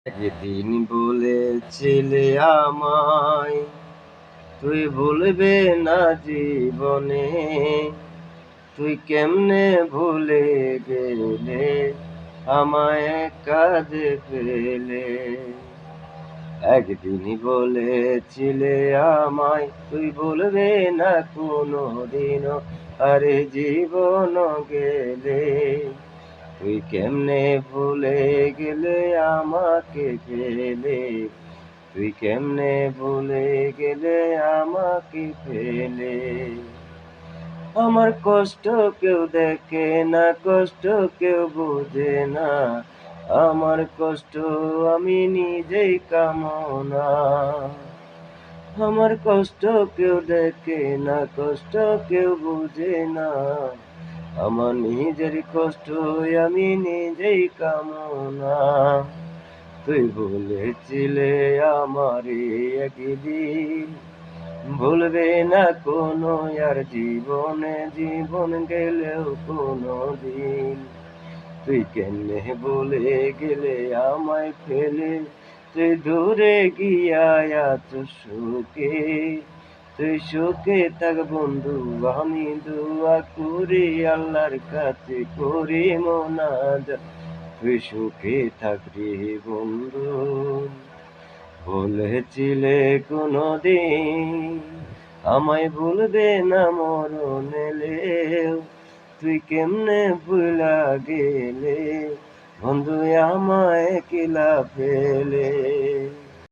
একদিন বলেছিলে আমায় তুই ভুলবে না জীবনে, তুই কেমনে ভুলে গেলে আমায় কাঁদে ফেলে। একদিন বলেছিলে আমায় তুই ভুলবে না কোনো দিনও, আরে জীবন গেলে তুই কেমনে ভুলে গেলে আমাকে ফেলে, তুই কেমনে ভুলে গেলে আমাকে ফেলে। আমার কষ্ট কেউ দেখে না, কষ্ট কেউ বোঝে না, আমার কষ্ট আমি নিজেই কামনা। আমার কষ্ট কেউ দেখে না, কষ্ট কেউ বোঝে না, আমার নিজের কষ্ট আমি নিজেই কামনা। তুই বলেছিলে আমারে একদিন ভুলবে না কোনো আর জীবনে, জীবন গেলেও কোনো দিন। তুই কেমনে বলে গেলে আমায় ফেলে, তুই দূরে গিয়া আছো সুখে। তুই সুখে থাক বন্ধু, আমি দোয়া করি আল্লাহর কাছে করি মোনাজাত, তুই সুখে থাক রে বন্ধু। বলেছিলে কোনদিন আমায় ভুলবে না মরণ এলেও, তুই কেমনে ভুলা গেলে বন্ধু আমায় একলা ফেলে।